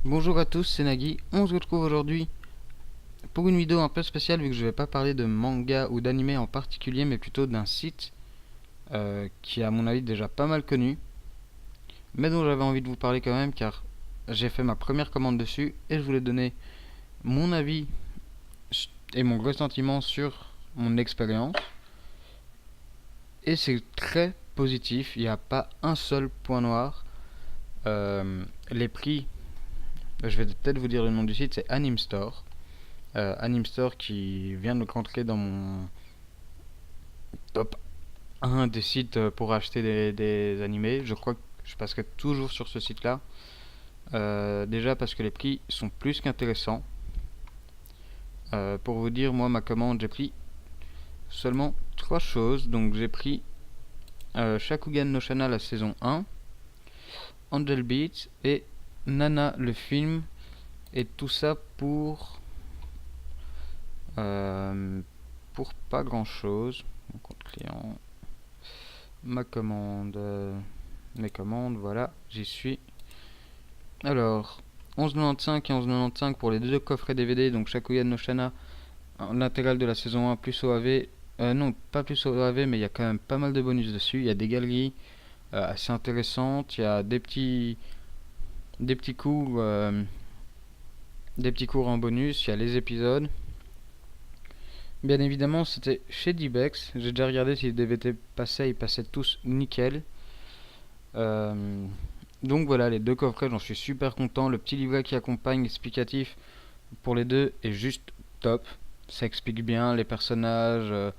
Bonjour à tous, c'est Nagui. On se retrouve aujourd'hui pour une vidéo un peu spéciale vu que je vais pas parler de manga ou d'anime en particulier, mais plutôt d'un site qui est à mon avis déjà pas mal connu, mais dont j'avais envie de vous parler quand même car j'ai fait ma première commande dessus et je voulais donner mon avis et mon ressentiment sur mon expérience. Et c'est très positif, il n'y a pas un seul point noir. Les prix, je vais peut-être vous dire le nom du site, c'est Anime Store. Anime Store qui vient de rentrer dans mon top un des sites pour acheter des animés. Je crois que je passerai toujours sur ce site-là. Déjà parce que les prix sont plus qu'intéressants. Pour vous dire, moi, ma commande, j'ai pris seulement 3 choses. Donc j'ai pris Shakugan no Shana la saison 1, Angel Beats et Nana le film. Et tout ça pour pas grand chose. Mon compte client, ma commande, mes commandes, voilà, j'y suis. Alors, 11,95 et 11,95 pour les deux coffrets DVD, donc Shakugan no Shana, l'intégrale de la saison 1 plus OAV. Non, pas plus OAV, mais il y a quand même pas mal de bonus dessus. Il y a des galeries assez intéressantes, il y a des petits cours, des petits cours en bonus, il y a les épisodes. Bien évidemment, c'était chez Dibex. J'ai déjà regardé si les DVD passaient, ils passaient tous nickel. Euh, donc voilà, les deux coffrets, j'en suis super content. Le petit livret qui accompagne explicatif pour les deux est juste top. Ça explique bien les personnages.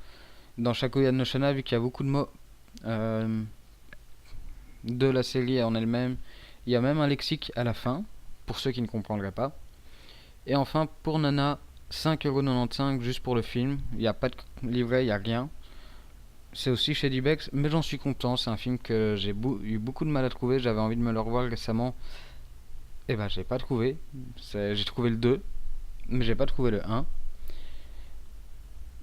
Dans Shakugan no Shana, vu qu'il y a beaucoup de mots euh, de la série en elle-même, il y a même un lexique à la fin, pour ceux qui ne comprendraient pas. Et enfin, pour Nana, 5,95€ juste pour le film. Il n'y a pas de livret, il n'y a rien. C'est aussi chez Dibex, mais j'en suis content. C'est un film que j'ai eu beaucoup de mal à trouver. J'avais envie de me le revoir récemment. Et ben, j'ai pas trouvé. J'ai trouvé le 2, mais j'ai pas trouvé le 1.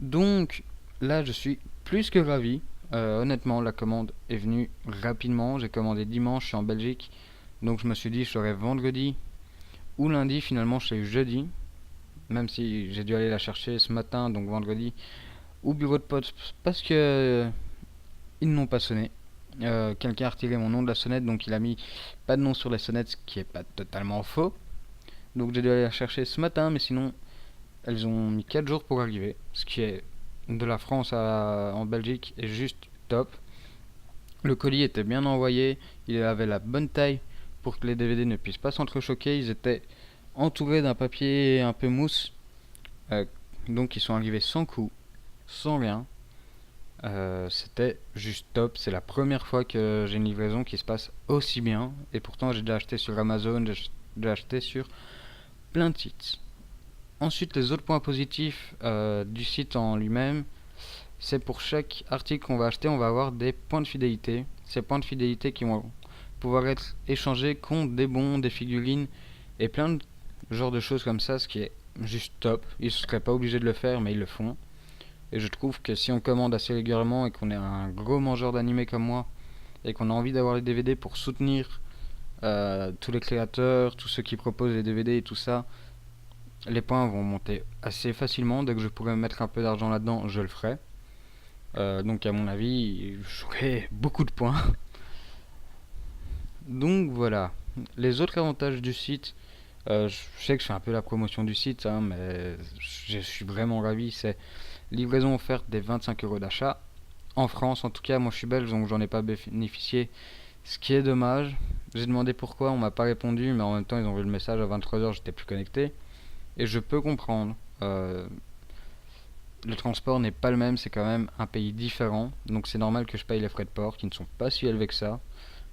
Donc là, je suis plus que ravi. Honnêtement, la commande est venue rapidement. J'ai commandé dimanche, je suis en Belgique. Donc je me suis dit, je serai vendredi ou lundi. Finalement, je l'ai eu jeudi. Même si j'ai dû aller la chercher ce matin, donc vendredi, au bureau de poste, parce que ils n'ont pas sonné. Quelqu'un a retiré mon nom de la sonnette, donc il a mis pas de nom sur la sonnette, ce qui est pas totalement faux. Donc j'ai dû aller la chercher ce matin, mais sinon, elles ont mis 4 jours pour arriver, ce qui est de la France en Belgique est juste top. Le colis était bien envoyé, il avait la bonne taille pour que les DVD ne puissent pas s'entrechoquer. Ils étaient entourés d'un papier un peu mousse, euh, donc ils sont arrivés sans coup, sans rien. C'était juste top. C'est la première fois que j'ai une livraison qui se passe aussi bien. Et pourtant, j'ai déjà acheté sur Amazon, j'ai déjà acheté sur plein de sites. Ensuite, les autres points positifs du site en lui-même, c'est pour chaque article qu'on va acheter, on va avoir des points de fidélité. Ces points de fidélité qui vont pouvoir être échangés contre des bons, des figurines et plein de genres de choses comme ça, ce qui est juste top. Ils ne seraient pas obligés de le faire, mais ils le font. Et je trouve que si on commande assez régulièrement et qu'on est un gros mangeur d'animé comme moi, et qu'on a envie d'avoir les DVD pour soutenir tous les créateurs, tous ceux qui proposent les DVD et tout ça, les points vont monter assez facilement. Dès que je pourrais mettre un peu d'argent là-dedans, je le ferai. Donc à mon avis, j'aurai beaucoup de points. Donc voilà. Les autres avantages du site, je sais que je fais un peu la promotion du site, hein, mais je suis vraiment ravi. C'est livraison offerte des 25€ d'achat. En France, en tout cas, moi je suis belge, donc j'en ai pas bénéficié. Ce qui est dommage. J'ai demandé pourquoi, on m'a pas répondu, mais en même temps, ils ont vu le message à 23h, j'étais plus connecté. Et je peux comprendre. Le transport n'est pas le même, c'est quand même un pays différent. Donc c'est normal que je paye les frais de port, qui ne sont pas si élevés que ça.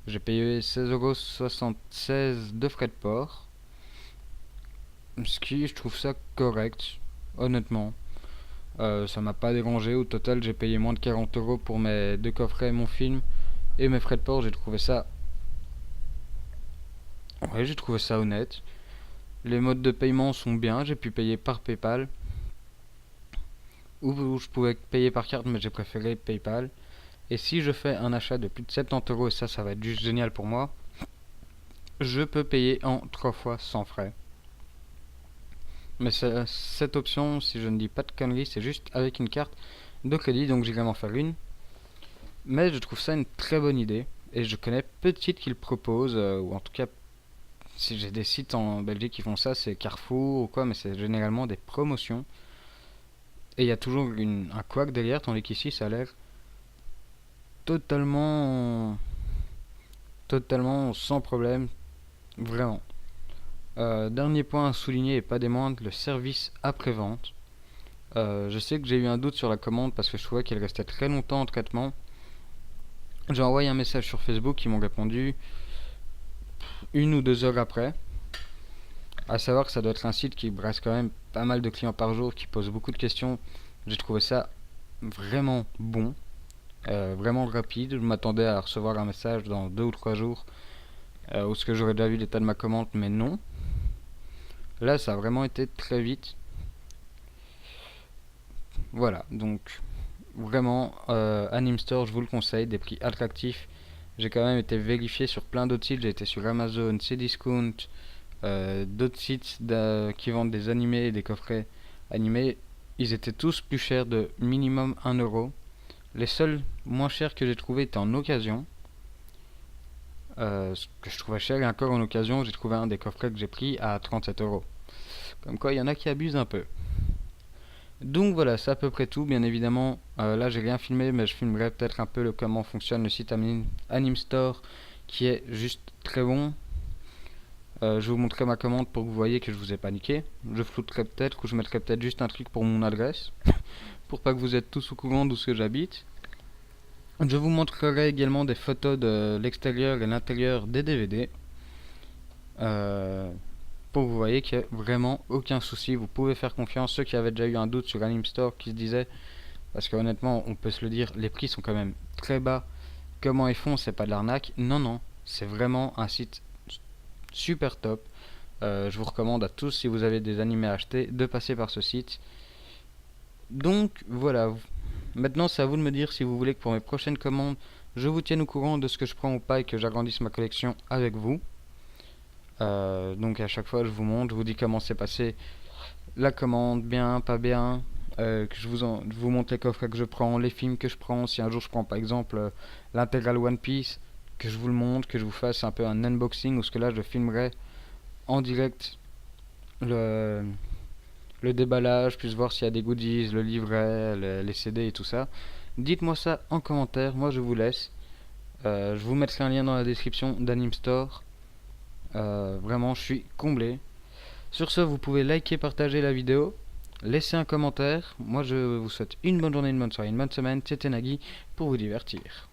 J'ai payé 16,76€ de frais de port. Ce qui, je trouve ça correct, honnêtement. Ça m'a pas dérangé. Au total, j'ai payé moins de 40€ pour mes deux coffrets et mon film. Et mes frais de port, j'ai trouvé ça. Ouais, j'ai trouvé ça honnête. Les modes de paiement sont bien. J'ai pu payer par PayPal. Ou je pouvais payer par carte, mais j'ai préféré PayPal. Et si je fais un achat de plus de 70€, et ça va être juste génial pour moi, je peux payer en 3 fois sans frais. Mais cette option, si je ne dis pas de conneries, c'est juste avec une carte de crédit, donc j'irai m'en faire une. Mais je trouve ça une très bonne idée. Et je connais peu de sites qui le proposent, ou en tout cas, si j'ai des sites en Belgique qui font ça, c'est Carrefour ou quoi, mais c'est généralement des promotions. Et il y a toujours un couac derrière, tandis qu'ici, ça a l'air totalement, totalement sans problème, vraiment. Dernier point à souligner et pas des moindres, le service après-vente. Je sais que j'ai eu un doute sur la commande parce que je trouvais qu'elle restait très longtemps en traitement. J'ai envoyé un message sur Facebook, ils m'ont répondu 1 ou 2 heures après. À savoir que ça doit être un site qui brasse quand même pas mal de clients par jour, qui pose beaucoup de questions. J'ai trouvé ça vraiment bon, vraiment rapide. Je m'attendais à recevoir un message dans 2 ou 3 jours, où ce que j'aurais déjà vu l'état de ma commande, mais non. Là, ça a vraiment été très vite. Voilà, donc vraiment, Animestore, je vous le conseille, des prix attractifs. J'ai quand même été vérifié sur plein d'autres sites, j'ai été sur Amazon, Cdiscount, d'autres sites qui vendent des animés et des coffrets animés. Ils étaient tous plus chers de minimum 1 euro. Les seuls moins chers que j'ai trouvé étaient en occasion. Ce que je trouvais cher, et encore en occasion, j'ai trouvé un des coffrets que j'ai pris à 37 euros. Comme quoi, il y en a qui abusent un peu. Donc voilà, c'est à peu près tout. Bien évidemment, là j'ai rien filmé, mais je filmerai peut-être un peu comment fonctionne le site Animestore, qui est juste très bon. Je vous montrerai ma commande pour que vous voyez que je vous ai paniqué. Je flouterai peut-être, ou je mettrai peut-être juste un truc pour mon adresse, pour pas que vous êtes tous au courant d'où ce que j'habite. Je vous montrerai également des photos de l'extérieur et l'intérieur des DVD. Pour que vous voyez qu'il n'y a vraiment aucun souci, vous pouvez faire confiance. Ceux qui avaient déjà eu un doute sur Animestore, qui se disaient, parce que honnêtement on peut se le dire, les prix sont quand même très bas, comment ils font, c'est pas de l'arnaque. Non, non, c'est vraiment un site super top. Je vous recommande à tous, si vous avez des animés à acheter, de passer par ce site. Donc voilà, maintenant c'est à vous de me dire si vous voulez que pour mes prochaines commandes je vous tienne au courant de ce que je prends ou pas, et que j'agrandisse ma collection avec vous. Donc à chaque fois je vous montre, je vous dis comment s'est passé la commande, bien, pas bien, que je vous montre les coffrets que je prends, les films que je prends. Si un jour je prends par exemple l'intégrale One Piece, que je vous le montre, que je vous fasse un peu un unboxing, ou ce que là je filmerai en direct le, le déballage, puis voir s'il y a des goodies, le livret, les CD et tout ça. Dites-moi ça en commentaire, moi je vous laisse. Je vous mettrai un lien dans la description d'Animestore. Vraiment, je suis comblé. Sur ce, vous pouvez liker, partager la vidéo, laisser un commentaire. Moi, je vous souhaite une bonne journée, une bonne soirée, une bonne semaine. C'était Nagui pour vous divertir.